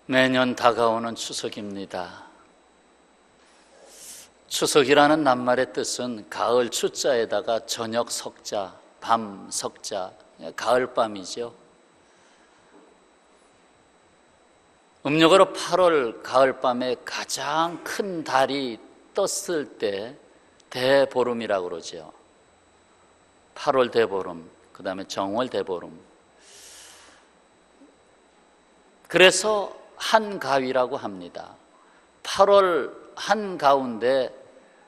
매년 다가오는 추석입니다. 추석이라는 낱말의 뜻은 가을 추자에다가 저녁 석자, 밤 석자, 가을밤이죠. 음력으로 8월 가을밤에 가장 큰 달이 떴을 때 대보름이라고 그러죠. 8월 대보름, 그 다음에 정월 대보름. 그래서 한가위라고 합니다. 8월 한가운데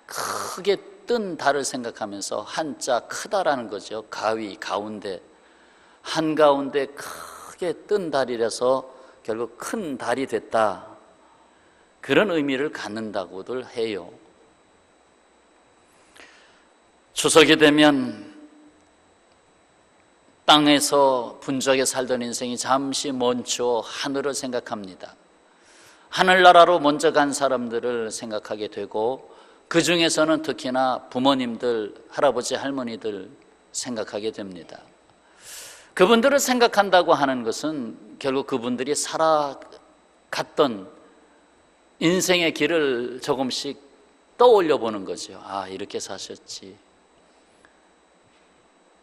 크게 뜬 달을 생각하면서 한자 크다라는 거죠. 가위, 가운데. 한가운데 크게 뜬 달이라서 결국 큰 달이 됐다. 그런 의미를 갖는다고들 해요. 추석이 되면 땅에서 분주하게 살던 인생이 잠시 멈추어 하늘을 생각합니다. 하늘나라로 먼저 간 사람들을 생각하게 되고, 그 중에서는 특히나 부모님들, 할아버지, 할머니들 생각하게 됩니다. 그분들을 생각한다고 하는 것은 결국 그분들이 살아갔던 인생의 길을 조금씩 떠올려 보는 거죠. 아, 이렇게 사셨지.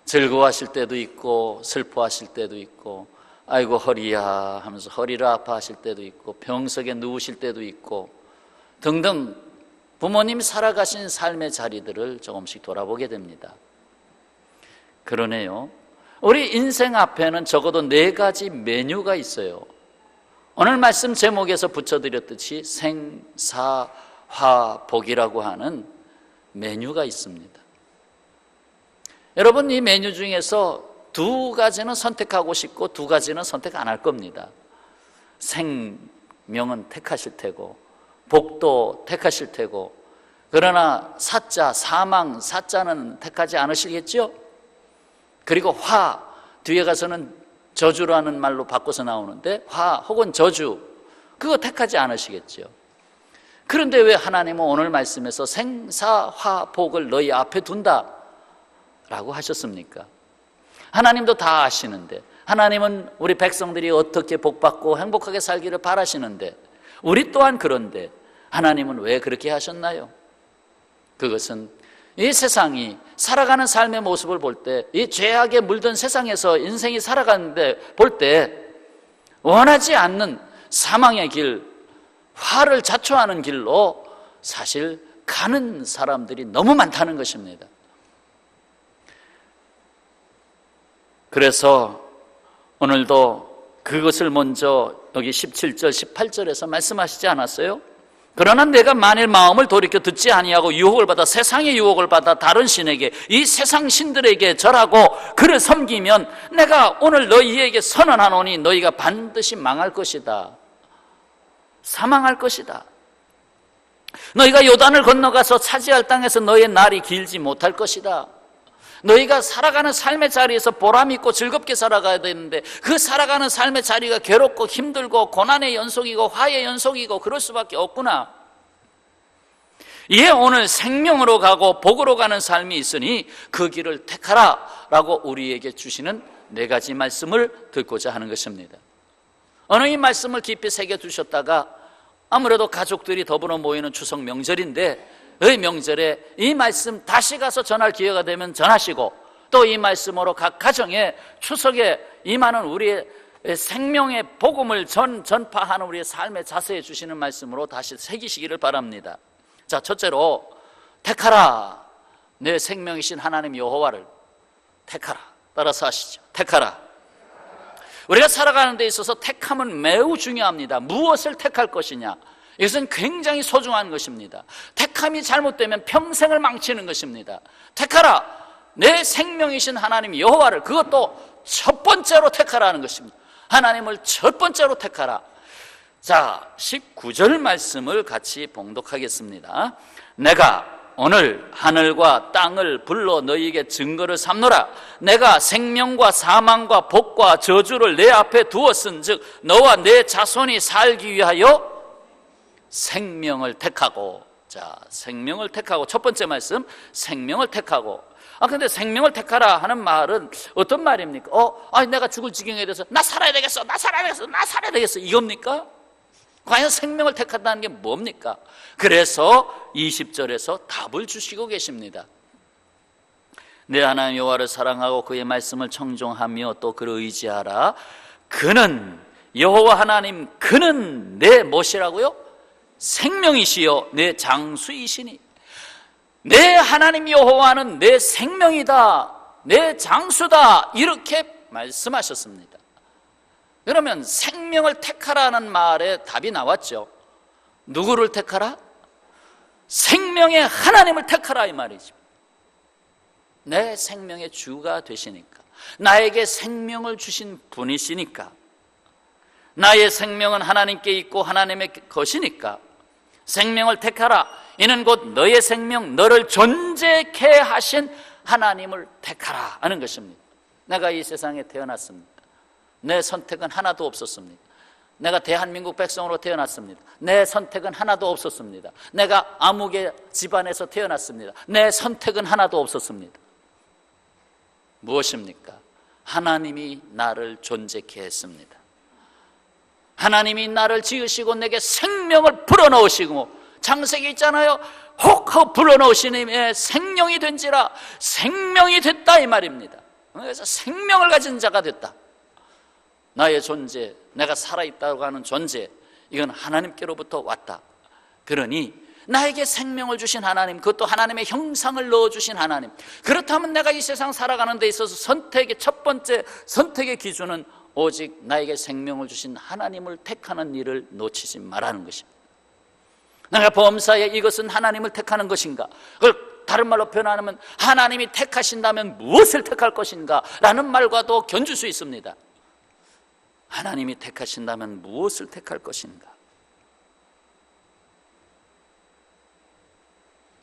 즐거워하실 때도 있고 슬퍼하실 때도 있고, 아이고 허리야 하면서 허리를 아파하실 때도 있고, 병석에 누우실 때도 있고 등등 부모님이 살아가신 삶의 자리들을 조금씩 돌아보게 됩니다. 그러네요. 우리 인생 앞에는 적어도 4가지 메뉴가 있어요. 오늘 말씀 제목에서 붙여드렸듯이 생사화복이라고 하는 메뉴가 있습니다. 여러분, 이 메뉴 중에서 2가지는 선택하고 싶고 2가지는 선택 안 할 겁니다. 생명은 택하실 테고 복도 택하실 테고, 그러나 사자, 사망, 사자는 택하지 않으시겠죠? 그리고 화, 뒤에 가서는 저주라는 말로 바꿔서 나오는데 화 혹은 저주, 그거 택하지 않으시겠죠? 그런데 왜 하나님은 오늘 말씀에서 생사화복을 너희 앞에 둔다 라고 하셨습니까? 하나님도 다 아시는데, 하나님은 우리 백성들이 어떻게 복받고 행복하게 살기를 바라시는데, 우리 또한 그런데 하나님은 왜 그렇게 하셨나요? 그것은 이 세상이 살아가는 삶의 모습을 볼 때, 이 죄악에 물든 세상에서 인생이 살아가는데 볼 때 원하지 않는 사망의 길, 화를 자초하는 길로 사실 가는 사람들이 너무 많다는 것입니다. 그래서 오늘도 그것을 먼저 여기 17절, 18절에서 말씀하시지 않았어요? 그러나 내가 만일 마음을 돌이켜 듣지 아니하고 유혹을 받아, 세상의 유혹을 받아 다른 신에게, 이 세상 신들에게 절하고 그를 섬기면 내가 오늘 너희에게 선언하노니 너희가 반드시 망할 것이다. 사망할 것이다. 너희가 요단을 건너가서 차지할 땅에서 너희의 날이 길지 못할 것이다. 너희가 살아가는 삶의 자리에서 보람 있고 즐겁게 살아가야 되는데, 그 살아가는 삶의 자리가 괴롭고 힘들고 고난의 연속이고 화의 연속이고 그럴 수밖에 없구나. 이에 오늘 생명으로 가고 복으로 가는 삶이 있으니 그 길을 택하라 라고 우리에게 주시는 4가지 말씀을 듣고자 하는 것입니다. 오늘 이 말씀을 깊이 새겨두셨다가 아무래도 가족들이 더불어 모이는 추석 명절인데, 이 명절에 이 말씀 다시 가서 전할 기회가 되면 전하시고, 또 이 말씀으로 각 가정에 추석에 임하는 우리의 생명의 복음을 전파하는 우리의 삶의 자세해 주시는 말씀으로 다시 새기시기를 바랍니다. 자, 첫째로 택하라. 내 생명이신 하나님 여호와를 택하라. 따라서 하시죠. 택하라. 우리가 살아가는 데 있어서 택함은 매우 중요합니다. 무엇을 택할 것이냐, 이것은 굉장히 소중한 것입니다. 택함이 잘못되면 평생을 망치는 것입니다. 택하라. 내 생명이신 하나님 여호와를, 그것도 첫 번째로 택하라는 것입니다. 하나님을 첫 번째로 택하라. 자, 19절 말씀을 같이 봉독하겠습니다. 내가 오늘 하늘과 땅을 불러 너희에게 증거를 삼노라. 내가 생명과 사망과 복과 저주를 내 앞에 두었은즉 너와 내 자손이 살기 위하여 생명을 택하고. 자, 생명을 택하고. 첫 번째 말씀, 생명을 택하고. 근데 생명을 택하라 하는 말은 어떤 말입니까? 내가 죽을 지경에 대해서 나 살아야 되겠어, 나 살아야 되겠어, 나 살아야 되겠어, 이겁니까? 과연 생명을 택한다는 게 뭡니까? 그래서 20절에서 답을 주시고 계십니다. 내 하나님 여호와를 사랑하고 그의 말씀을 청종하며 또 그를 의지하라. 그는 여호와 하나님, 그는 내 무엇이라고요? 생명이시요 내 장수이시니. 내 하나님 여호와는 내 생명이다, 내 장수다, 이렇게 말씀하셨습니다. 그러면 생명을 택하라는 말에 답이 나왔죠. 누구를 택하라? 생명의 하나님을 택하라, 이 말이죠. 내 생명의 주가 되시니까, 나에게 생명을 주신 분이시니까, 나의 생명은 하나님께 있고 하나님의 것이니까 생명을 택하라. 이는 곧 너의 생명, 너를 존재케 하신 하나님을 택하라 하는 것입니다. 내가 이 세상에 태어났습니다. 내 선택은 하나도 없었습니다. 내가 대한민국 백성으로 태어났습니다. 내 선택은 하나도 없었습니다. 내가 아무개 집안에서 태어났습니다. 내 선택은 하나도 없었습니다. 무엇입니까? 하나님이 나를 존재케 했습니다. 하나님이 나를 지으시고 내게 생명을 불어넣으시고, 창세기 있잖아요. 혹 불어넣으시니 생명이 된지라, 생명이 됐다, 이 말입니다. 그래서 생명을 가진 자가 됐다. 나의 존재, 내가 살아있다고 하는 존재, 이건 하나님께로부터 왔다. 그러니 나에게 생명을 주신 하나님, 그것도 하나님의 형상을 넣어주신 하나님, 그렇다면 내가 이 세상 살아가는 데 있어서 선택의 첫 번째 선택의 기준은 오직 나에게 생명을 주신 하나님을 택하는 일을 놓치지 말라는 것입니다. 내가 범사에 이것은 하나님을 택하는 것인가? 그걸 다른 말로 표현하면 하나님이 택하신다면 무엇을 택할 것인가? 라는 말과도 견줄 수 있습니다. 하나님이 택하신다면 무엇을 택할 것인가?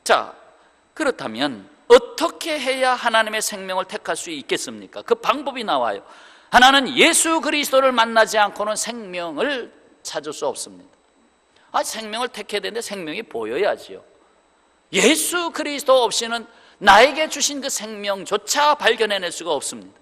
자, 그렇다면 어떻게 해야 하나님의 생명을 택할 수 있겠습니까? 그 방법이 나와요. 하나는 예수 그리스도를 만나지 않고는 생명을 찾을 수 없습니다. 생명을 택해야 되는데 생명이 보여야지요. 예수 그리스도 없이는 나에게 주신 그 생명조차 발견해낼 수가 없습니다.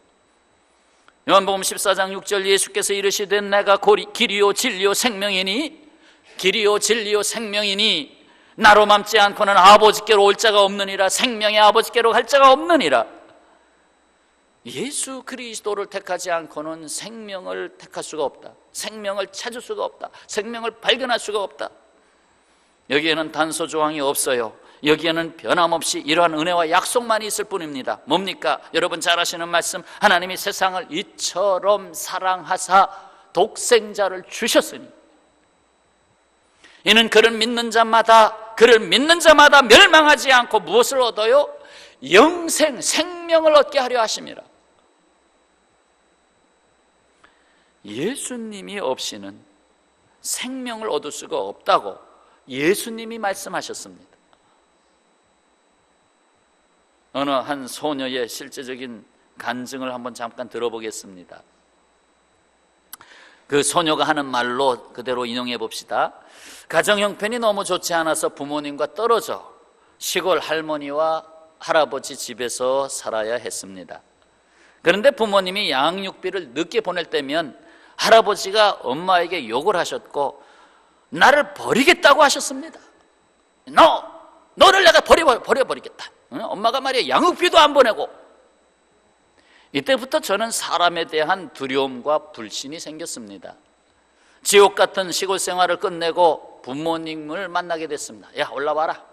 요한복음 14장 6절, 예수께서 이르시되 내가 길이요 진리요 생명이니, 길이요 진리요 생명이니 나로 맘지 않고는 아버지께로 올 자가 없느니라. 생명의 아버지께로 갈 자가 없느니라. 예수 그리스도를 택하지 않고는 생명을 택할 수가 없다. 생명을 찾을 수가 없다. 생명을 발견할 수가 없다. 여기에는 단서 조항이 없어요. 여기에는 변함없이 이러한 은혜와 약속만 있을 뿐입니다. 뭡니까? 여러분 잘 아시는 말씀, 하나님이 세상을 이처럼 사랑하사 독생자를 주셨으니 이는 그를 믿는 자마다 멸망하지 않고 무엇을 얻어요? 영생, 생명을 얻게 하려 하심이라. 예수님이 없이는 생명을 얻을 수가 없다고 예수님이 말씀하셨습니다. 어느 한 소녀의 실제적인 간증을 한번 잠깐 들어보겠습니다. 그 소녀가 하는 말로 그대로 인용해 봅시다. 가정 형편이 너무 좋지 않아서 부모님과 떨어져 시골 할머니와 할아버지 집에서 살아야 했습니다. 그런데 부모님이 양육비를 늦게 보낼 때면 할아버지가 엄마에게 욕을 하셨고 나를 버리겠다고 하셨습니다. 너를 내가 버려버리겠다. 엄마가 말이야 양육비도 안 보내고. 이때부터 저는 사람에 대한 두려움과 불신이 생겼습니다. 지옥 같은 시골 생활을 끝내고 부모님을 만나게 됐습니다. 야, 올라와라.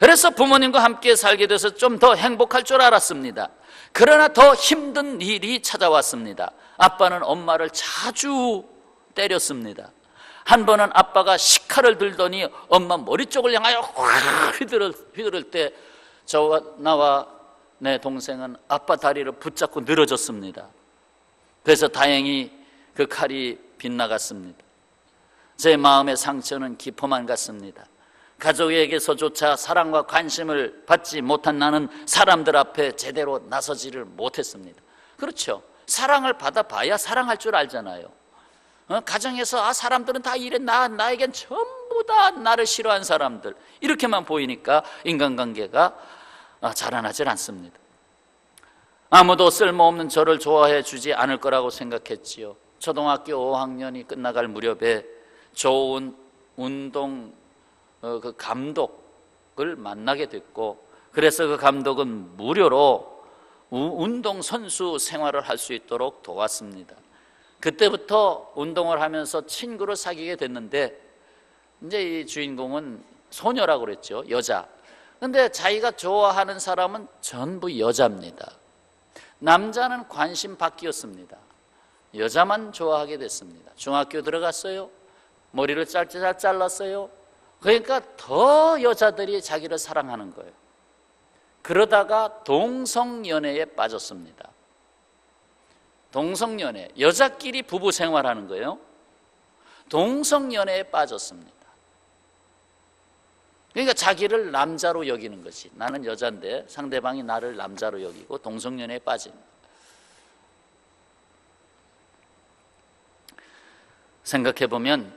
그래서 부모님과 함께 살게 돼서 좀 더 행복할 줄 알았습니다. 그러나 더 힘든 일이 찾아왔습니다. 아빠는 엄마를 자주 때렸습니다. 한 번은 아빠가 식칼을 들더니 엄마 머리 쪽을 향하여 확 휘두를 때 나와 내 동생은 아빠 다리를 붙잡고 늘어졌습니다. 그래서 다행히 그 칼이 빗나갔습니다. 제 마음의 상처는 깊어만 갔습니다. 가족에게서조차 사랑과 관심을 받지 못한 나는 사람들 앞에 제대로 나서지를 못했습니다. 그렇죠. 사랑을 받아봐야 사랑할 줄 알잖아요. 가정에서 사람들은 다 이래, 나에겐 전부 다 나를 싫어한 사람들, 이렇게만 보이니까 인간관계가 자라나질 않습니다. 아무도 쓸모없는 저를 좋아해 주지 않을 거라고 생각했지요. 초등학교 5학년이 끝나갈 무렵에 좋은 운동 그 감독을 만나게 됐고, 그래서 그 감독은 무료로 운동 선수 생활을 할 수 있도록 도왔습니다. 그때부터 운동을 하면서 친구를 사귀게 됐는데, 이제 이 주인공은 소녀라고 그랬죠. 여자. 근데 자기가 좋아하는 사람은 전부 여자입니다. 남자는 관심 바뀌었습니다. 여자만 좋아하게 됐습니다. 중학교 들어갔어요. 머리를 짧게 잘랐어요. 그러니까 더 여자들이 자기를 사랑하는 거예요. 그러다가 동성연애에 빠졌습니다. 동성연애, 여자끼리 부부 생활하는 거예요. 동성연애에 빠졌습니다. 그러니까 자기를 남자로 여기는 것이, 나는 여자인데 상대방이 나를 남자로 여기고 동성연애에 빠집니다. 생각해보면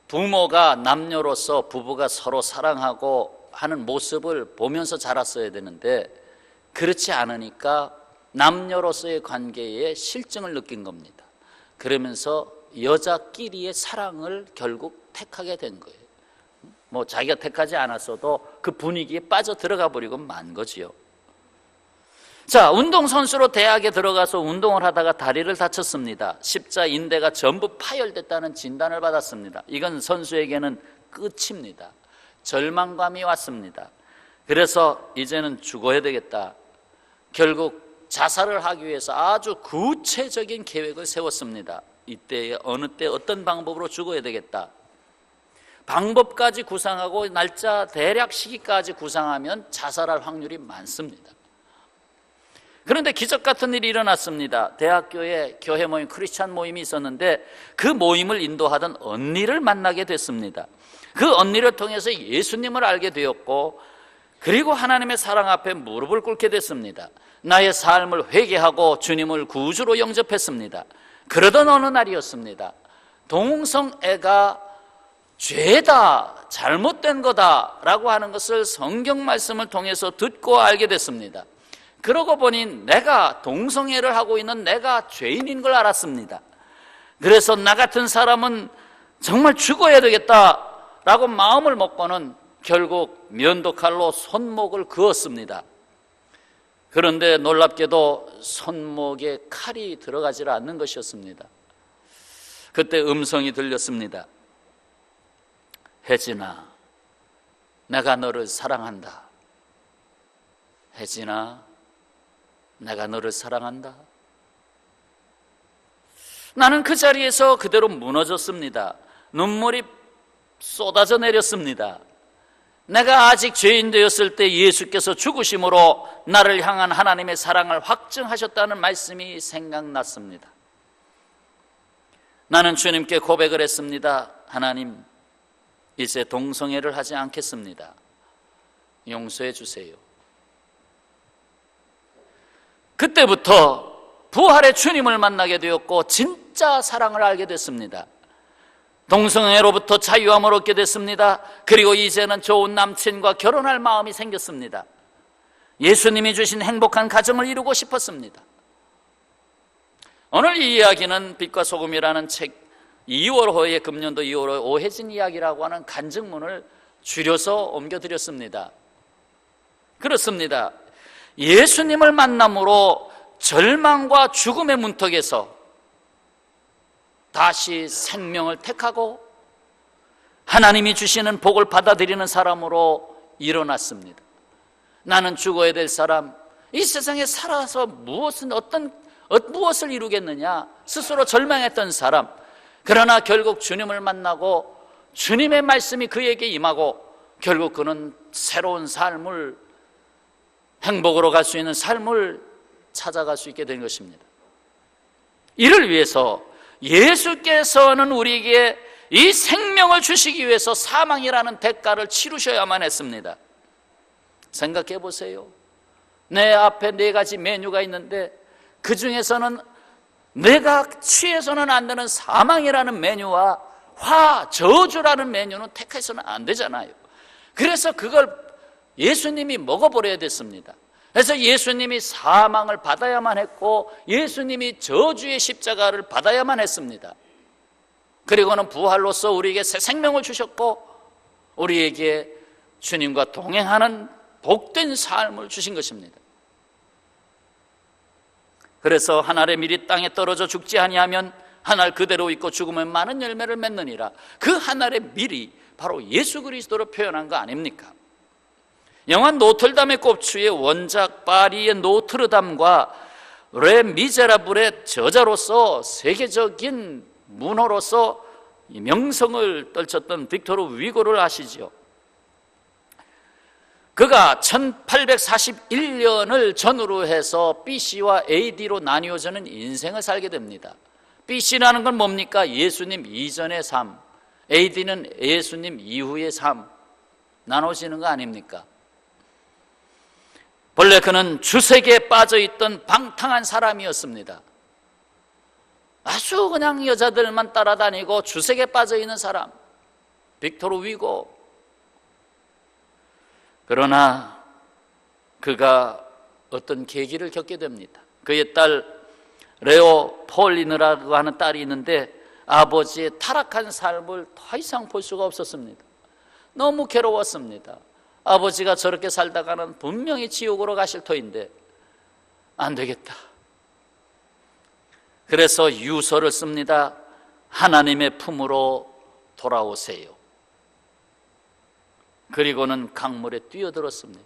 부모가 남녀로서 부부가 서로 사랑하고 하는 모습을 보면서 자랐어야 되는데, 그렇지 않으니까 남녀로서의 관계에 실증을 느낀 겁니다. 그러면서 여자끼리의 사랑을 결국 택하게 된 거예요. 뭐 자기가 택하지 않았어도 그 분위기에 빠져 들어가 버리고 만 거지요. 자, 운동선수로 대학에 들어가서 운동을 하다가 다리를 다쳤습니다. 십자 인대가 전부 파열됐다는 진단을 받았습니다. 이건 선수에게는 끝입니다. 절망감이 왔습니다. 그래서 이제는 죽어야 되겠다. 결국 자살을 하기 위해서 아주 구체적인 계획을 세웠습니다. 이때 어느 때 어떤 방법으로 죽어야 되겠다. 방법까지 구상하고 날짜 대략 시기까지 구상하면 자살할 확률이 많습니다. 그런데 기적 같은 일이 일어났습니다. 대학교에 교회 모임, 크리스찬 모임이 있었는데 그 모임을 인도하던 언니를 만나게 됐습니다. 그 언니를 통해서 예수님을 알게 되었고, 그리고 하나님의 사랑 앞에 무릎을 꿇게 됐습니다. 나의 삶을 회개하고 주님을 구주로 영접했습니다. 그러던 어느 날이었습니다. 동성애가 죄다, 잘못된 거다라고 하는 것을 성경 말씀을 통해서 듣고 알게 됐습니다. 그러고 보니 내가 동성애를 하고 있는 내가 죄인인 걸 알았습니다. 그래서 나 같은 사람은 정말 죽어야 되겠다라고 마음을 먹고는 결국 면도칼로 손목을 그었습니다. 그런데 놀랍게도 손목에 칼이 들어가지 않는 것이었습니다. 그때 음성이 들렸습니다. 혜진아, 내가 너를 사랑한다. 혜진아, 내가 너를 사랑한다. 나는 그 자리에서 그대로 무너졌습니다. 눈물이 쏟아져 내렸습니다. 내가 아직 죄인 되었을 때 예수께서 죽으심으로 나를 향한 하나님의 사랑을 확증하셨다는 말씀이 생각났습니다. 나는 주님께 고백을 했습니다. 하나님, 이제 동성애를 하지 않겠습니다. 용서해 주세요. 그때부터 부활의 주님을 만나게 되었고 진짜 사랑을 알게 됐습니다. 동성애로부터 자유함을 얻게 됐습니다. 그리고 이제는 좋은 남친과 결혼할 마음이 생겼습니다. 예수님이 주신 행복한 가정을 이루고 싶었습니다. 오늘 이 이야기는 빛과 소금이라는 책 2월호의 금년도 2월호의 오혜진 이야기라고 하는 간증문을 줄여서 옮겨드렸습니다. 그렇습니다. 예수님을 만남으로 절망과 죽음의 문턱에서 다시 생명을 택하고 하나님이 주시는 복을 받아들이는 사람으로 일어났습니다. 나는 죽어야 될 사람, 이 세상에 살아서 무엇을 이루겠느냐 스스로 절망했던 사람, 그러나 결국 주님을 만나고 주님의 말씀이 그에게 임하고 결국 그는 새로운 삶을, 행복으로 갈 수 있는 삶을 찾아갈 수 있게 된 것입니다. 이를 위해서 예수께서는 우리에게 이 생명을 주시기 위해서 사망이라는 대가를 치르셔야만 했습니다. 생각해 보세요. 내 앞에 4가지 메뉴가 있는데 그 중에서는 내가 취해서는 안 되는 사망이라는 메뉴와 저주라는 메뉴는 택해서는 안 되잖아요. 그래서 그걸 예수님이 먹어버려야 됐습니다. 그래서 예수님이 사망을 받아야만 했고 예수님이 저주의 십자가를 받아야만 했습니다. 그리고는 부활로서 우리에게 새 생명을 주셨고 우리에게 주님과 동행하는 복된 삶을 주신 것입니다. 그래서 한 알의 밀이 땅에 떨어져 죽지 아니하면 한 알 그대로 있고 죽으면 많은 열매를 맺느니라. 그 한 알의 밀이 바로 예수 그리스도로 표현한 거 아닙니까? 영화 노틀담의 꼽추의 원작 파리의 노트르담과 레 미제라블의 저자로서 세계적인 문호로서 명성을 떨쳤던 빅토르 위고를 아시죠? 그가 1841년을 전후로 해서 BC와 AD로 나뉘어지는 인생을 살게 됩니다. BC라는 건 뭡니까? 예수님 이전의 삶, AD는 예수님 이후의 삶 나눠지는 거 아닙니까? 본래 그는 주색에 빠져있던 방탕한 사람이었습니다. 아주 그냥 여자들만 따라다니고 주색에 빠져있는 사람, 빅토르 위고. 그러나 그가 어떤 계기를 겪게 됩니다. 그의 딸 레오 폴리느라고 하는 딸이 있는데 아버지의 타락한 삶을 더 이상 볼 수가 없었습니다. 너무 괴로웠습니다. 아버지가 저렇게 살다가는 분명히 지옥으로 가실 터인데 안 되겠다. 그래서 유서를 씁니다. 하나님의 품으로 돌아오세요. 그리고는 강물에 뛰어들었습니다.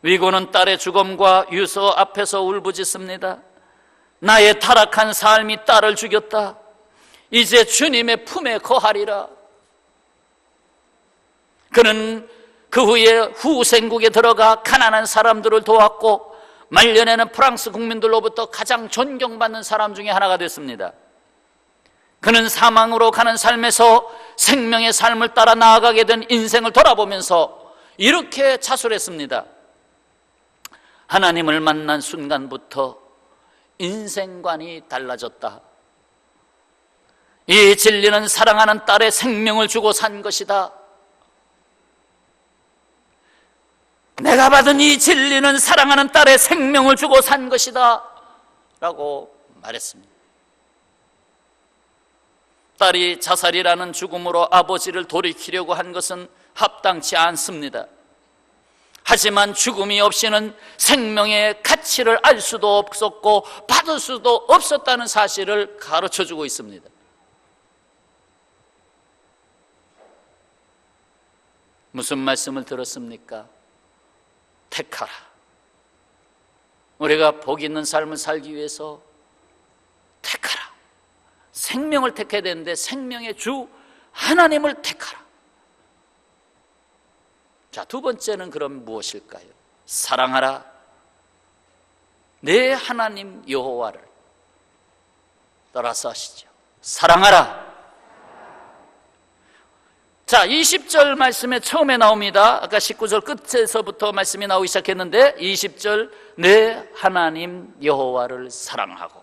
위고는 딸의 죽음과 유서 앞에서 울부짖습니다. 나의 타락한 삶이 딸을 죽였다. 이제 주님의 품에 거하리라. 그는 그 후에 후생국에 들어가 가난한 사람들을 도왔고 말년에는 프랑스 국민들로부터 가장 존경받는 사람 중에 하나가 됐습니다. 그는 사망으로 가는 삶에서 생명의 삶을 따라 나아가게 된 인생을 돌아보면서 이렇게 자술했습니다. 하나님을 만난 순간부터 인생관이 달라졌다. 이 진리는 사랑하는 딸의 생명을 주고 산 것이다. 내가 받은 이 진리는 사랑하는 딸의 생명을 주고 산 것이다 라고 말했습니다. 딸이 자살이라는 죽음으로 아버지를 돌이키려고 한 것은 합당치 않습니다. 하지만 죽음이 없이는 생명의 가치를 알 수도 없었고 받을 수도 없었다는 사실을 가르쳐주고 있습니다. 무슨 말씀을 들었습니까? 택하라. 우리가 복 있는 삶을 살기 위해서 택하라. 생명을 택해야 되는데 생명의 주 하나님을 택하라. 자, 두 번째는 그럼 무엇일까요? 사랑하라. 내 하나님 여호와를 따라서 하시죠. 사랑하라. 자, 20절 말씀에 처음에 나옵니다. 아까 19절 끝에서부터 말씀이 나오기 시작했는데 20절 내 하나님 여호와를 사랑하고.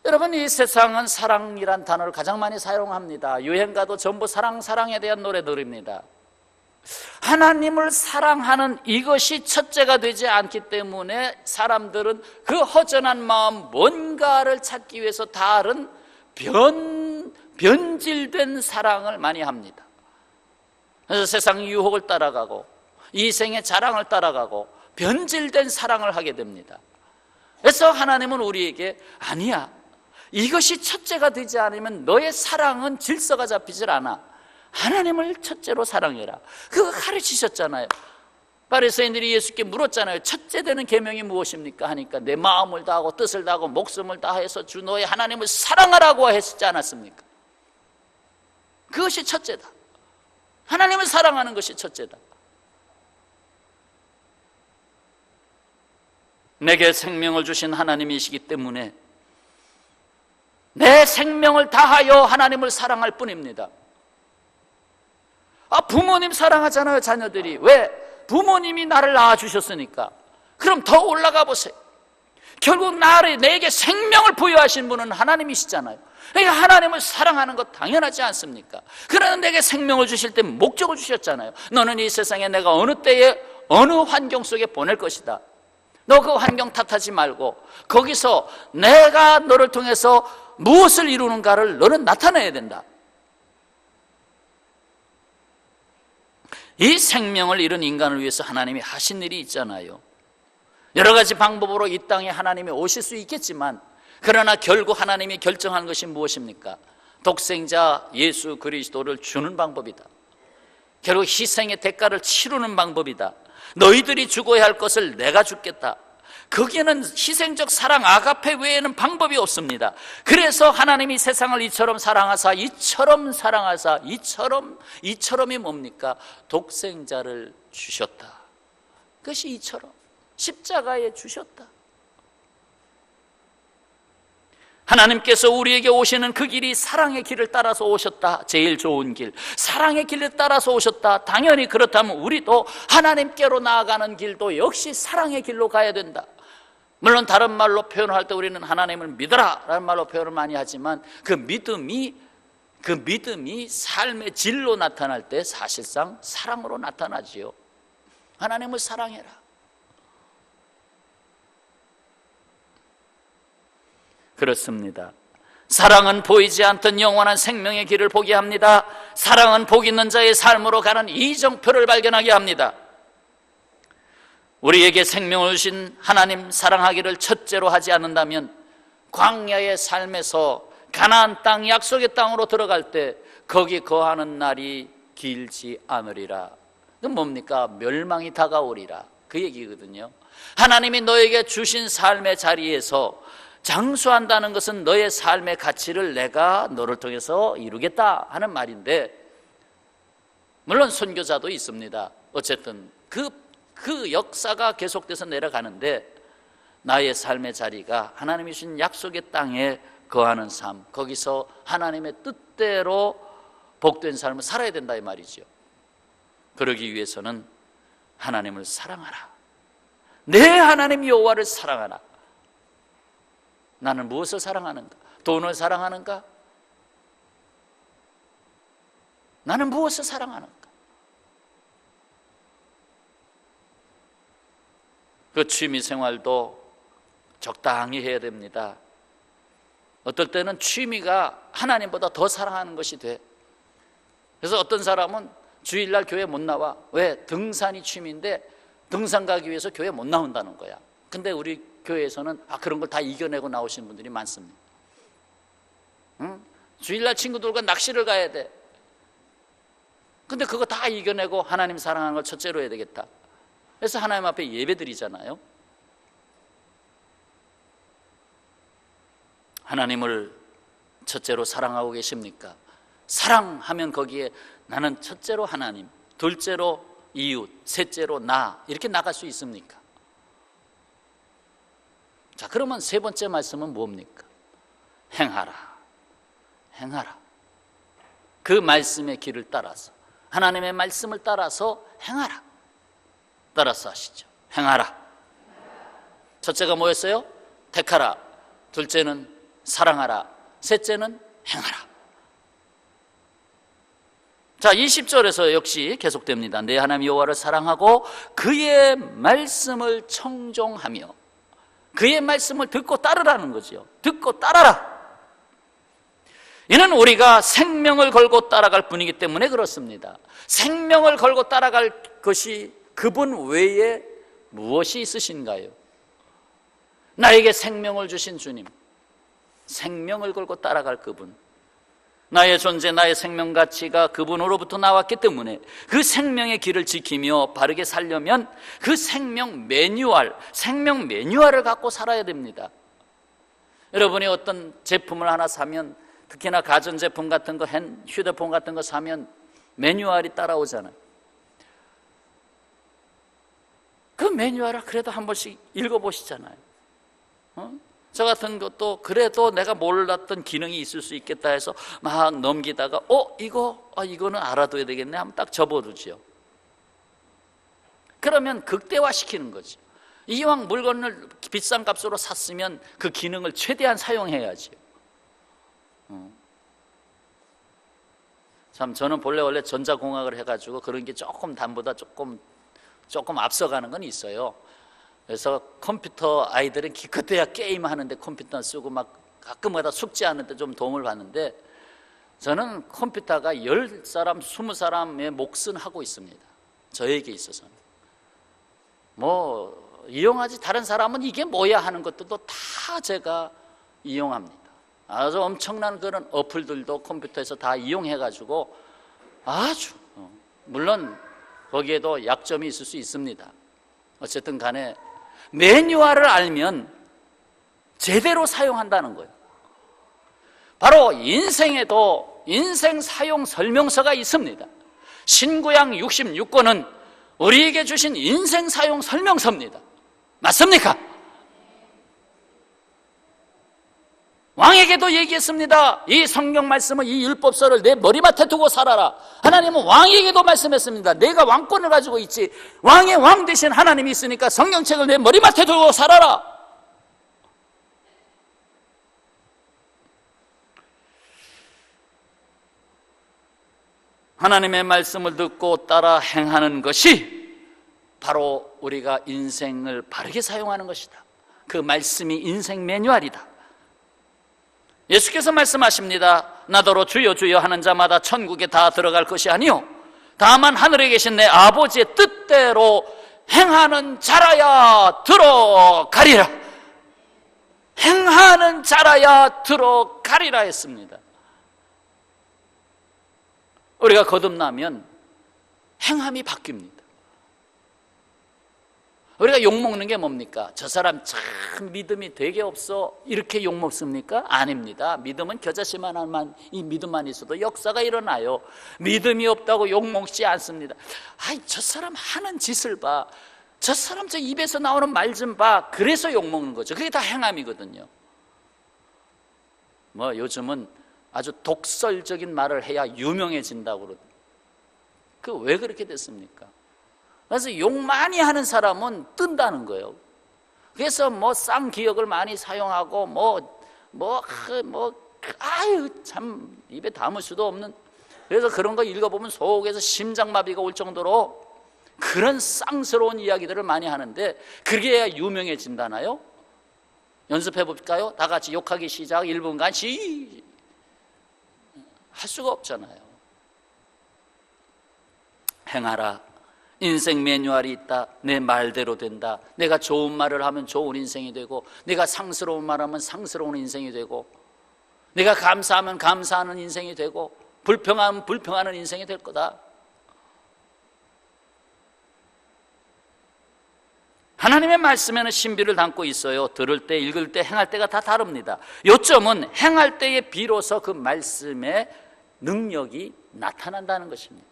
여러분, 이 세상은 사랑이란 단어를 가장 많이 사용합니다. 유행가도 전부 사랑에 대한 노래들입니다. 하나님을 사랑하는 이것이 첫째가 되지 않기 때문에 사람들은 그 허전한 마음 뭔가를 찾기 위해서 다른 변질된 사랑을 많이 합니다. 그래서 세상 유혹을 따라가고 이생의 자랑을 따라가고 변질된 사랑을 하게 됩니다. 그래서 하나님은 우리에게 아니야, 이것이 첫째가 되지 않으면 너의 사랑은 질서가 잡히질 않아. 하나님을 첫째로 사랑해라. 그거 가르치셨잖아요. 바리새인들이 예수께 물었잖아요. 첫째 되는 계명이 무엇입니까? 하니까 내 마음을 다하고 뜻을 다하고 목숨을 다해서 주 너의 하나님을 사랑하라고 했지 않았습니까? 그것이 첫째다. 하나님을 사랑하는 것이 첫째다. 내게 생명을 주신 하나님이시기 때문에 내 생명을 다하여 하나님을 사랑할 뿐입니다. 부모님 사랑하잖아요, 자녀들이. 왜? 부모님이 나를 낳아주셨으니까. 그럼 더 올라가 보세요. 결국 내게 생명을 부여하신 분은 하나님이시잖아요. 그러니까 하나님을 사랑하는 것 당연하지 않습니까? 그러나 내게 생명을 주실 때 목적을 주셨잖아요. 너는 이 세상에 내가 어느 때에 어느 환경 속에 보낼 것이다. 너 그 환경 탓하지 말고 거기서 내가 너를 통해서 무엇을 이루는가를 너는 나타내야 된다. 이 생명을 잃은 인간을 위해서 하나님이 하신 일이 있잖아요. 여러 가지 방법으로 이 땅에 하나님이 오실 수 있겠지만, 그러나 결국 하나님이 결정한 것이 무엇입니까? 독생자 예수 그리스도를 주는 방법이다. 결국 희생의 대가를 치르는 방법이다. 너희들이 죽어야 할 것을 내가 죽겠다. 거기에는 희생적 사랑 아가페 외에는 방법이 없습니다. 그래서 하나님이 세상을 이처럼 사랑하사, 이처럼이 뭡니까? 독생자를 주셨다. 그것이 이처럼 십자가에 주셨다. 하나님께서 우리에게 오시는 그 길이 사랑의 길을 따라서 오셨다. 제일 좋은 길, 사랑의 길을 따라서 오셨다. 당연히 그렇다면 우리도 하나님께로 나아가는 길도 역시 사랑의 길로 가야 된다. 물론 다른 말로 표현할 때 우리는 하나님을 믿어라 라는 말로 표현을 많이 하지만, 그 믿음이 삶의 질로 나타날 때 사실상 사랑으로 나타나지요. 하나님을 사랑해라. 그렇습니다. 사랑은 보이지 않던 영원한 생명의 길을 보게 합니다. 사랑은 복 있는 자의 삶으로 가는 이정표를 발견하게 합니다. 우리에게 생명을 주신 하나님 사랑하기를 첫째로 하지 않는다면 광야의 삶에서 가나안 땅, 약속의 땅으로 들어갈 때 거기 거하는 날이 길지 않으리라. 그 뭡니까? 멸망이 다가오리라, 그 얘기거든요. 하나님이 너에게 주신 삶의 자리에서 장수한다는 것은 너의 삶의 가치를 내가 너를 통해서 이루겠다 하는 말인데, 물론 선교자도 있습니다. 어쨌든 그 역사가 계속돼서 내려가는데, 나의 삶의 자리가 하나님이 주신 약속의 땅에 거하는 삶, 거기서 하나님의 뜻대로 복된 삶을 살아야 된다 이 말이죠. 그러기 위해서는 하나님을 사랑하라. 내 하나님 여호와를 사랑하라. 나는 무엇을 사랑하는가? 돈을 사랑하는가? 나는 무엇을 사랑하는가? 그 취미 생활도 적당히 해야 됩니다. 어떨 때는 취미가 하나님보다 더 사랑하는 것이 돼. 그래서 어떤 사람은 주일날 교회 못 나와. 왜? 등산이 취미인데 등산 가기 위해서 교회 못 나온다는 거야. 근데 우리 교회에서는 그런 걸 다 이겨내고 나오시는 분들이 많습니다. 주일날 친구들과 낚시를 가야 돼. 근데 그거 다 이겨내고 하나님 사랑하는 걸 첫째로 해야 되겠다. 그래서 하나님 앞에 예배드리잖아요. 하나님을 첫째로 사랑하고 계십니까? 사랑하면 거기에 나는 첫째로 하나님, 둘째로 이웃, 셋째로 나, 이렇게 나갈 수 있습니까? 자, 그러면 세 번째 말씀은 뭡니까? 행하라. 행하라. 그 말씀의 길을 따라서, 하나님의 말씀을 따라서 행하라. 따라서 하시죠. 행하라. 첫째가 뭐였어요? 택하라. 둘째는 사랑하라. 셋째는 행하라. 자, 20절에서 역시 계속됩니다. 내 하나님 여호와를 사랑하고 그의 말씀을 청종하며, 그의 말씀을 듣고 따르라는 거죠. 듣고 따라라. 이는 우리가 생명을 걸고 따라갈 뿐이기 때문에 그렇습니다. 생명을 걸고 따라갈 것이 그분 외에 무엇이 있으신가요? 나에게 생명을 주신 주님, 생명을 걸고 따라갈 그분, 나의 존재, 나의 생명 가치가 그분으로부터 나왔기 때문에 그 생명의 길을 지키며 바르게 살려면 그 생명 매뉴얼을 갖고 살아야 됩니다. 여러분이 어떤 제품을 하나 사면, 특히나 가전제품 같은 거, 휴대폰 같은 거 사면 매뉴얼이 따라오잖아요. 그 매뉴얼을 그래도 한 번씩 읽어보시잖아요. 저 같은 것도 그래도 내가 몰랐던 기능이 있을 수 있겠다 해서 막 넘기다가 이거는 알아둬야 되겠네 하면 딱 접어두죠. 그러면 극대화시키는 거죠. 이왕 물건을 비싼 값으로 샀으면 그 기능을 최대한 사용해야죠. 참, 저는 원래 전자공학을 해가지고 그런 게 조금 남보다 조금 앞서가는 건 있어요. 그래서 컴퓨터 아이들은 기껏해야 게임하는데 컴퓨터 쓰고 막 가끔가다 숙제하는데 좀 도움을 받는데, 저는 컴퓨터가 10사람, 20사람의 몫은 하고 있습니다. 저에게 있어서는. 뭐 이용하지, 다른 사람은 이게 뭐야 하는 것들도 다 제가 이용합니다. 아주 엄청난 그런 어플들도 컴퓨터에서 다 이용해가지고 아주, 물론 거기에도 약점이 있을 수 있습니다. 어쨌든 간에 매뉴얼을 알면 제대로 사용한다는 거예요. 바로 인생에도 인생 사용 설명서가 있습니다. 신구약 66권은 우리에게 주신 인생 사용 설명서입니다. 맞습니까? 왕에게도 얘기했습니다. 이 성경 말씀은, 이 율법서를 내 머리맡에 두고 살아라. 하나님은 왕에게도 말씀했습니다. 내가 왕권을 가지고 있지, 왕의 왕 되신 하나님이 있으니까 성경책을 내 머리맡에 두고 살아라. 하나님의 말씀을 듣고 따라 행하는 것이 바로 우리가 인생을 바르게 사용하는 것이다. 그 말씀이 인생 매뉴얼이다. 예수께서 말씀하십니다. 나더러 주여 주여 하는 자마다 천국에 다 들어갈 것이 아니요 다만 하늘에 계신 내 아버지의 뜻대로 행하는 자라야 들어가리라. 행하는 자라야 들어가리라 했습니다. 우리가 거듭나면 행함이 바뀝니다. 우리가 욕먹는 게 뭡니까? 저 사람 참 믿음이 되게 없어, 이렇게 욕먹습니까? 아닙니다. 믿음은 겨자씨만한 이 믿음만 있어도 역사가 일어나요. 믿음이 없다고 욕먹지 않습니다. 아이, 저 사람 하는 짓을 봐, 저 사람 저 입에서 나오는 말 좀 봐. 그래서 욕먹는 거죠. 그게 다 행함이거든요. 뭐 요즘은 아주 독설적인 말을 해야 유명해진다고 그러더라고요. 그 왜 그렇게 됐습니까? 그래서 욕 많이 하는 사람은 뜬다는 거예요. 그래서 뭐 쌍기역을 많이 사용하고 아유 참 입에 담을 수도 없는, 그래서 그런 거 읽어보면 속에서 심장마비가 올 정도로 그런 쌍스러운 이야기들을 많이 하는데, 그게 해야 유명해진다나요? 연습해 볼까요? 다 같이 욕하기 시작. 1분간 할 수가 없잖아요. 행하라. 인생 매뉴얼이 있다. 내 말대로 된다. 내가 좋은 말을 하면 좋은 인생이 되고, 내가 상스러운 말을 하면 상스러운 인생이 되고, 내가 감사하면 감사하는 인생이 되고, 불평하면 불평하는 인생이 될 거다. 하나님의 말씀에는 신비를 담고 있어요. 들을 때, 읽을 때, 행할 때가 다 다릅니다. 요점은 행할 때에 비로소 그 말씀의 능력이 나타난다는 것입니다.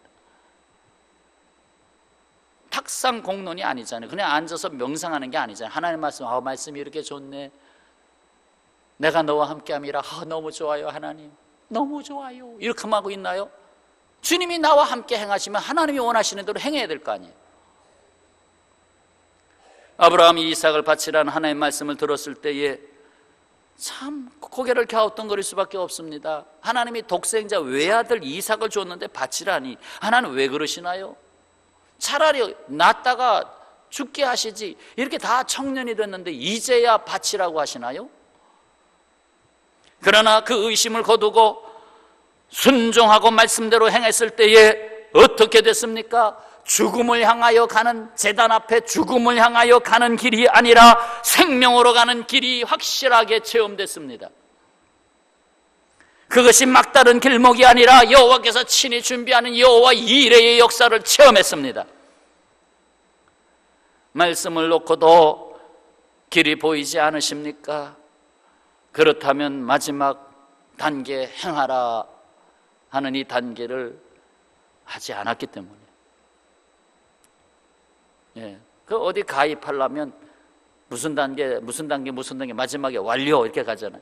탁상 공론이 아니잖아요. 그냥 앉아서 명상하는 게 아니잖아요. 하나님 말씀, 말씀이 이렇게 좋네, 내가 너와 함께함이라, 너무 좋아요 하나님, 너무 좋아요, 이렇게만 하고 있나요? 주님이 나와 함께 행하시면 하나님이 원하시는 대로 행해야 될 거 아니에요. 아브라함이 이삭을 바치라는 하나님의 말씀을 들었을 때에 참 고개를 갸우뚱거릴 수밖에 없습니다. 하나님이 독생자 외아들 이삭을 줬는데 바치라니, 하나님 왜 그러시나요? 차라리 낳다가 죽게 하시지, 이렇게 다 청년이 됐는데 이제야 바치라고 하시나요? 그러나 그 의심을 거두고 순종하고 말씀대로 행했을 때에 어떻게 됐습니까? 죽음을 향하여 가는, 제단 앞에 죽음을 향하여 가는 길이 아니라 생명으로 가는 길이 확실하게 체험됐습니다. 그것이 막다른 길목이 아니라 여호와께서 친히 준비하는 여호와 이레의 역사를 체험했습니다. 말씀을 놓고도 길이 보이지 않으십니까? 그렇다면 마지막 단계 행하라 하는 이 단계를 하지 않았기 때문에, 그 어디 가입하려면 무슨 단계 마지막에 완료 이렇게 가잖아요.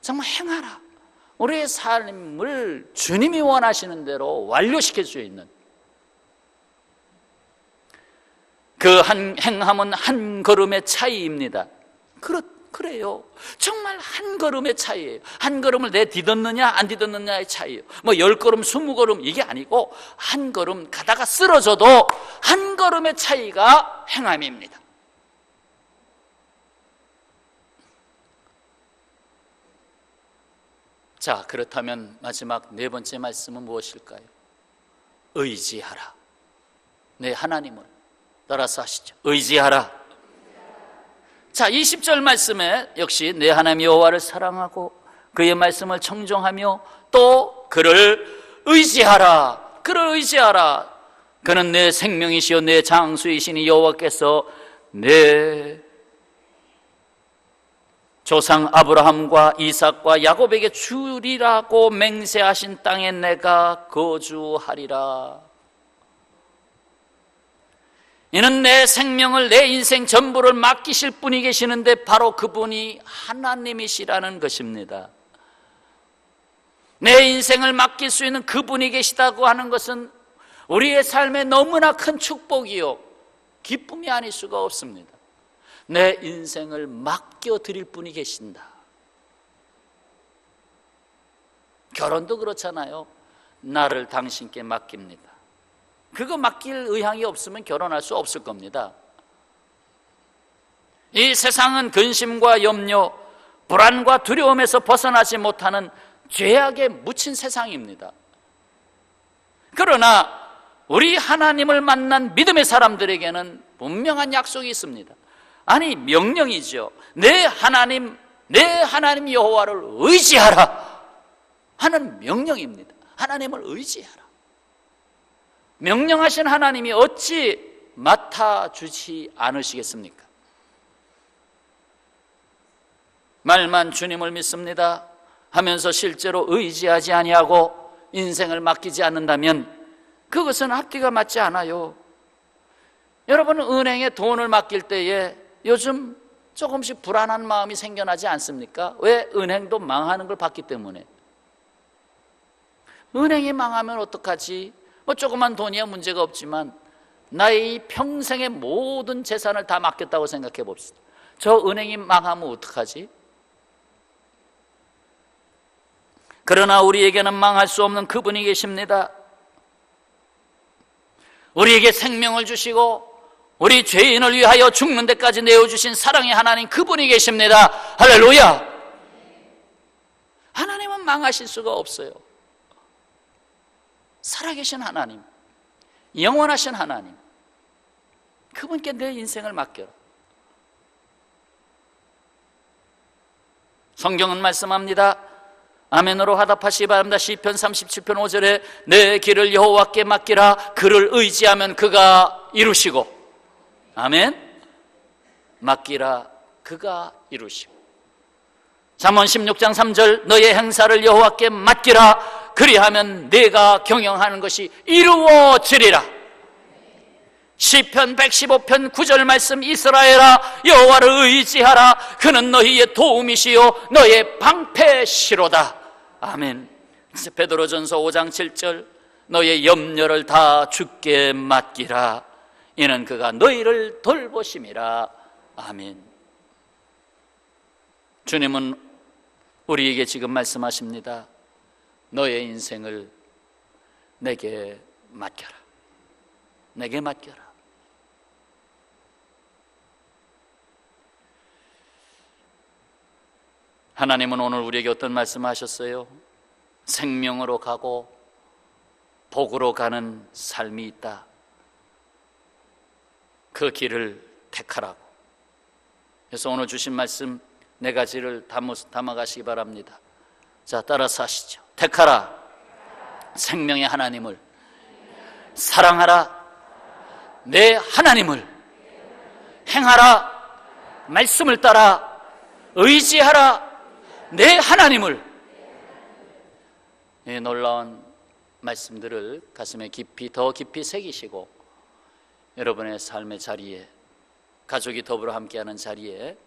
정말 행하라. 우리의 삶을 주님이 원하시는 대로 완료시킬 수 있는 그 행함은 한 걸음의 차이입니다. 그래요. 정말 한 걸음의 차이예요. 한 걸음을 내 디뎠느냐 안 디뎠느냐의 차이예요. 10걸음 20걸음 이게 아니고, 한 걸음 가다가 쓰러져도 한 걸음의 차이가 행함입니다. 자, 그렇다면 마지막 네 번째 말씀은 무엇일까요? 의지하라. 내 하나님을 따라서 하시죠. 의지하라. 자, 20절 말씀에 역시 내 하나님 여호와를 사랑하고 그의 말씀을 청종하며 또 그를 의지하라. 그를 의지하라. 그는 내 생명이시요 내 장수이시니 여호와께서 내 조상 아브라함과 이삭과 야곱에게 주리라고 맹세하신 땅에 내가 거주하리라. 이는 내 생명을, 내 인생 전부를 맡기실 분이 계시는데 바로 그분이 하나님이시라는 것입니다. 내 인생을 맡길 수 있는 그분이 계시다고 하는 것은 우리의 삶에 너무나 큰 축복이요 기쁨이 아닐 수가 없습니다. 내 인생을 맡겨드릴 분이 계신다. 결혼도 그렇잖아요. 나를 당신께 맡깁니다. 그거 맡길 의향이 없으면 결혼할 수 없을 겁니다. 이 세상은 근심과 염려, 불안과 두려움에서 벗어나지 못하는 죄악에 묻힌 세상입니다. 그러나 우리 하나님을 만난 믿음의 사람들에게는 분명한 약속이 있습니다. 아니, 명령이죠. 내 하나님 여호와를 의지하라 하는 명령입니다. 하나님을 의지하라. 명령하신 하나님이 어찌 맡아주지 않으시겠습니까? 말만 주님을 믿습니다 하면서 실제로 의지하지 아니하고 인생을 맡기지 않는다면 그것은 앞뒤가 맞지 않아요. 여러분, 은행에 돈을 맡길 때에 요즘 조금씩 불안한 마음이 생겨나지 않습니까? 왜? 은행도 망하는 걸 봤기 때문에. 은행이 망하면 어떡하지? 조그만 돈이야 문제가 없지만 나의 이 평생의 모든 재산을 다 맡겼다고 생각해 봅시다. 저 은행이 망하면 어떡하지? 그러나 우리에게는 망할 수 없는 그분이 계십니다. 우리에게 생명을 주시고 우리 죄인을 위하여 죽는 데까지 내어주신 사랑의 하나님, 그분이 계십니다. 할렐루야. 하나님은 망하실 수가 없어요. 살아계신 하나님, 영원하신 하나님, 그분께 내 인생을 맡겨라. 성경은 말씀합니다. 아멘으로 화답하시기 바랍니다. 시편 37편 5절에 내 길을 여호와께 맡기라. 그를 의지하면 그가 이루시고. 아멘. 맡기라. 그가 이루시고. 잠언 16장 3절 너의 행사를 여호와께 맡기라. 그리하면 내가 경영하는 것이 이루어지리라. 시편 115편 9절 말씀 이스라엘아 여호와를 의지하라. 그는 너희의 도움이시요 너의 방패시로다. 아멘. 베드로전서 5장 7절 너의 염려를 다 주께 맡기라. 이는 그가 너희를 돌보심이라. 아멘. 주님은 우리에게 지금 말씀하십니다. 너의 인생을 내게 맡겨라. 내게 맡겨라. 하나님은 오늘 우리에게 어떤 말씀을 하셨어요? 생명으로 가고 복으로 가는 삶이 있다. 그 길을 택하라고. 그래서 오늘 주신 말씀 네 가지를 담아가시기 바랍니다. 자, 따라서 하시죠. 택하라. 생명의 하나님을. 사랑하라. 내 하나님을. 행하라. 말씀을 따라. 의지하라. 내 하나님을. 이 놀라운 말씀들을 가슴에 더 깊이 새기시고 여러분의 삶의 자리에, 가족이 더불어 함께하는 자리에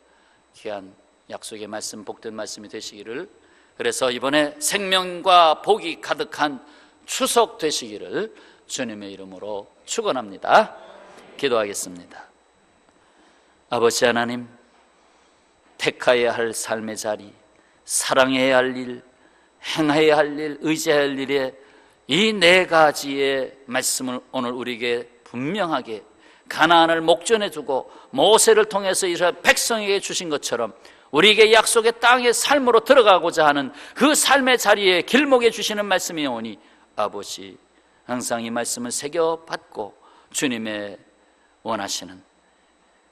귀한 약속의 말씀, 복된 말씀이 되시기를, 그래서 이번에 생명과 복이 가득한 추석 되시기를 주님의 이름으로 축원합니다. 기도하겠습니다. 아버지 하나님, 택해야 할 삶의 자리, 사랑해야 할 일, 행해야 할 일, 의지해야 할 일에 이 네 가지의 말씀을 오늘 우리에게 분명하게 가나안을 목전에 두고 모세를 통해서 이스라엘 백성에게 주신 것처럼 우리에게 약속의 땅의 삶으로 들어가고자 하는 그 삶의 자리에 길목에 주시는 말씀이 오니 아버지, 항상 이 말씀을 새겨받고 주님의 원하시는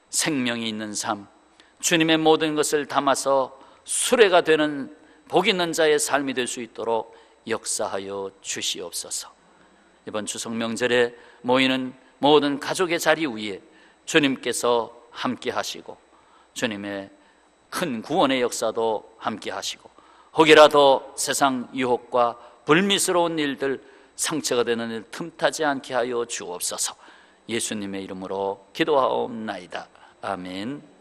생명이 있는 삶, 주님의 모든 것을 담아서 수레가 되는 복 있는 자의 삶이 될 수 있도록 역사하여 주시옵소서. 이번 추석 명절에 모이는 모든 가족의 자리 위에 주님께서 함께 하시고 주님의 큰 구원의 역사도 함께 하시고, 혹이라도 세상 유혹과 불미스러운 일들, 상처가 되는 일 틈타지 않게 하여 주옵소서. 예수님의 이름으로 기도하옵나이다. 아멘.